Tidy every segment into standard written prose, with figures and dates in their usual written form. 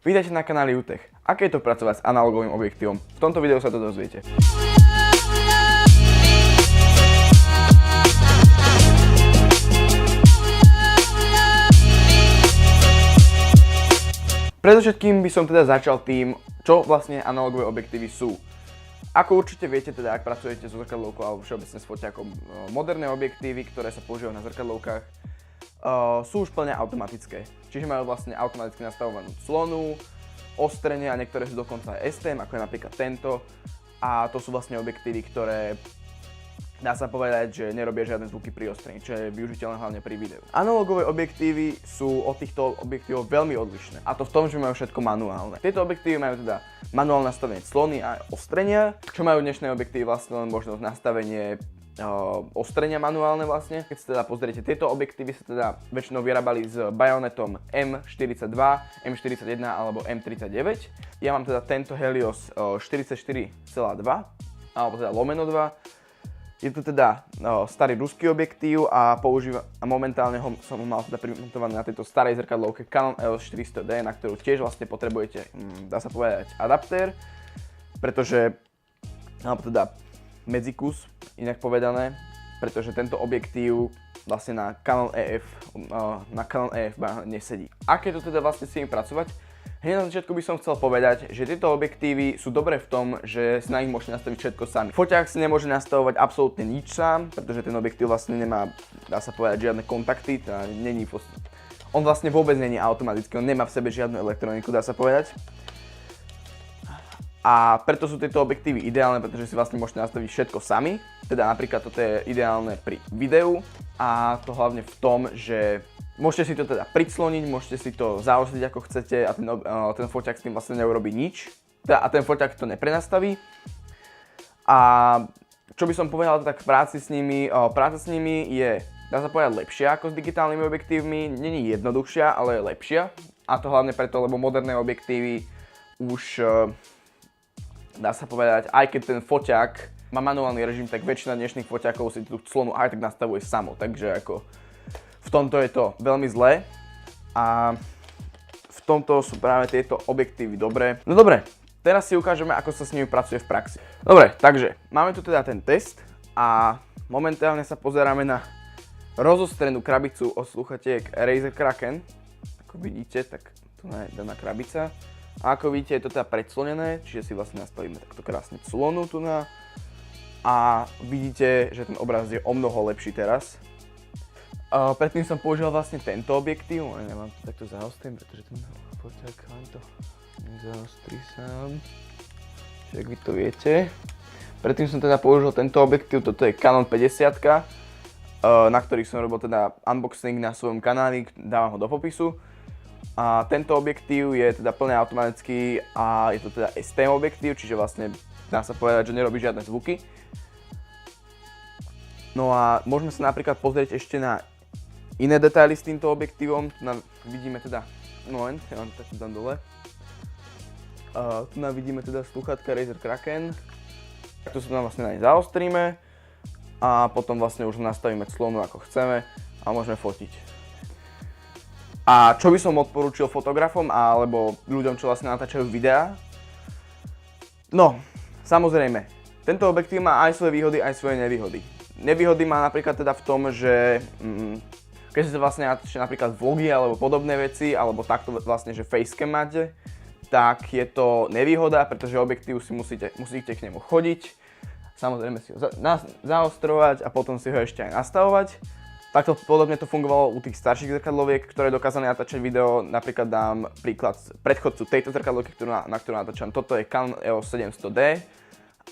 Vítajte na kanáli UTech. Aké je to pracovať s analogovým objektívom? V tomto videu sa to dozviete. Predovšetkým by som teda začal tým, čo vlastne analogové objektívy sú. Ako určite viete, teda ak pracujete so zrkadlovkou alebo všeobecne s foťákom, moderné objektívy, ktoré sa používajú na zrkadlovkách, sú už plne automatické. Čiže majú vlastne automaticky nastavovanú clonu, ostrenie a niektoré sú dokonca aj STM, ako je napríklad tento. A to sú vlastne objektívy, ktoré dá sa povedať, že nerobia žiadne zvuky pri ostrení, čo je využiteľné hlavne pri videu. Analogové objektívy sú od týchto objektívov veľmi odlišné. A to v tom, že majú všetko manuálne. Tieto objektívy majú teda manuálne nastavenie clony a ostrenia, čo majú dnešné objektívy vlastne len možnosť nastavenie ostrenia manuálne vlastne. Keď sa teda pozriete, tieto objektívy sa teda väčšinou vyrábali s bajonetom M42, M41 alebo M39. Ja mám teda tento Helios 44,2 alebo teda lomeno 2. Je to teda starý ruský objektív a momentálne som ho mal teda primontovaný na tejto starej zrkadlovke Canon EOS 400D, na ktorú tiež vlastne potrebujete, dá sa povedať, adaptér, pretože, alebo teda medzikus, inak povedané, pretože tento objektív vlastne na Canon EF nesedí. Aké to teda vlastne s nimi pracovať? Hneď na začiatku by som chcel povedať, že tieto objektívy sú dobré v tom, že si na nich môžete nastaviť všetko sami. Foťák si nemôže nastavovať absolútne nič sám, pretože ten objektív vlastne nemá, dá sa povedať, žiadne kontakty, teda on vlastne vôbec není automatický, on nemá v sebe žiadnu elektroniku, dá sa povedať. A preto sú tieto objektívy ideálne, pretože si vlastne môžete nastaviť všetko sami. Teda napríklad toto je ideálne pri videu a to hlavne v tom, že môžete si to teda pricloniť, môžete si to zaostriť ako chcete a ten foťák s tým vlastne neurobí nič. A ten foťák to neprenastaví. A čo by som povedal, tak práca s nimi je, dá sa povedať, lepšia ako s digitálnymi objektívmi. Není jednoduchšia, ale je lepšia. A to hlavne preto, lebo moderné objektívy už, dá sa povedať, aj keď ten foťák má manuálny režim, tak väčšina dnešných foťákov si tú clonu aj tak nastavuje samo. Takže ako v tomto je to veľmi zlé a v tomto sú práve tieto objektívy dobré. No dobre, teraz si ukážeme, ako sa s nimi pracuje v praxi. Dobre, takže máme tu teda ten test a momentálne sa pozeráme na rozostrenú krabicu od slúchatiek Razer Kraken. Ako vidíte, tak tu je daná krabica. A ako vidíte, je to teda predclonené, čiže si vlastne nastavíme takto krásne clonu tu na. A vidíte, že ten obraz je o mnoho lepší teraz. Predtým som použil vlastne tento objektív, ale nemám to takto zaostrím, pretože ten foťák vám to nezaostrí sám. Čiže ak vy to viete. Predtým som teda použil tento objektív, toto je Canon 50, na ktorých som robil teda unboxing na svojom kanáli, dávam ho do popisu. A tento objektív je teda plne automatický a je to teda STM objektív, čiže vlastne dá sa povedať, že nerobí žiadne zvuky. No a môžeme sa napríklad pozrieť ešte na iné detaily s týmto objektívom. Vidíme teda, moment, ja vám takto dám dole. Tu vidíme teda slúchatka Razer Kraken. Tu sa tam vlastne na nej zaostríme a potom vlastne už nastavíme clonu ako chceme a môžeme fotiť. A čo by som odporúčil fotografom alebo ľuďom, čo vlastne natáčajú videá? No, samozrejme, tento objektív má aj svoje výhody, aj svoje nevýhody. Nevýhody má napríklad teda v tom, že keď sa vlastne natáčate napríklad vlogy alebo podobné veci, alebo takto vlastne, že facecam máte, tak je to nevýhoda, pretože objektív si musíte k nemu chodiť, samozrejme si ho zaostrovať a potom si ho ešte aj nastavovať. Takto podobne to fungovalo u tých starších zrkadloviek, ktoré dokázali natáčať video. Napríklad dám príklad predchodcu tejto zrkadlovky, na ktorú natáčam. Toto je Canon EOS 700D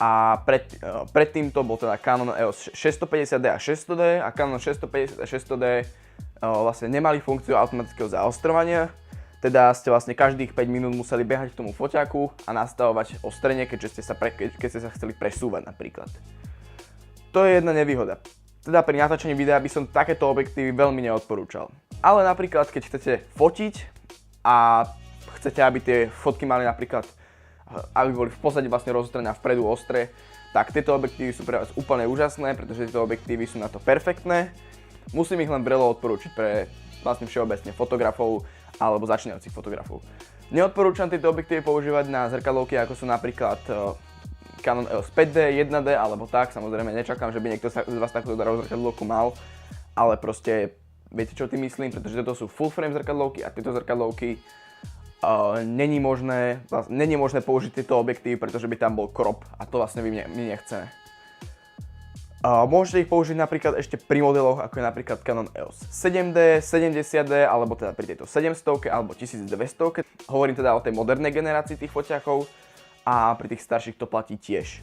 a predtým to bol teda Canon EOS 650D a 600D a Canon 650 a 600D vlastne nemali funkciu automatického zaostrovania. Teda ste vlastne každých 5 minút museli behať k tomu foťaku a nastavovať ostrenie, keď ste sa chceli presúvať napríklad. To je jedna nevýhoda. Teda pri natáčaní videa by som takéto objektívy veľmi neodporúčal. Ale napríklad, keď chcete fotiť a chcete, aby tie fotky mali napríklad, aby boli v pozadí vlastne rozostrené a vpredu ostré, tak tieto objektívy sú pre vás úplne úžasné, pretože tieto objektívy sú na to perfektné. Musím ich len vrelo odporúčiť pre vlastne všeobecne fotografov alebo začínajúcich fotografov. Neodporúčam tieto objektívy používať na zrkadlovky, ako sú napríklad Canon EOS 5D, 1D alebo tak. Samozrejme nečakám, že by niekto z vás takúto drahú zrkadlovku mal, ale proste viete, čo tým myslím, pretože toto sú full frame zrkadlovky a tieto zrkadlovky není možné použiť tieto objektívy, pretože by tam bol crop a to vlastne my nechceme. Môžete ich použiť napríklad ešte pri modeloch, ako je napríklad Canon EOS 7D, 70D, alebo teda pri tejto 700 alebo 1200. Hovorím teda o tej modernej generácii tých foťákov a pri tých starších to platí tiež.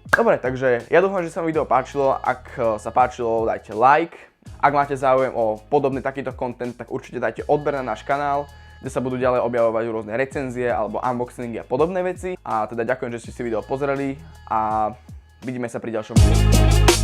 Dobre, takže ja dúfam, že sa vám video páčilo. Ak sa páčilo, dajte like. Ak máte záujem o podobný takýto content, tak určite dajte odber na náš kanál, kde sa budú ďalej objavovať rôzne recenzie alebo unboxingy a podobné veci. A teda ďakujem, že ste si video pozreli a vidíme sa pri ďalšom videu.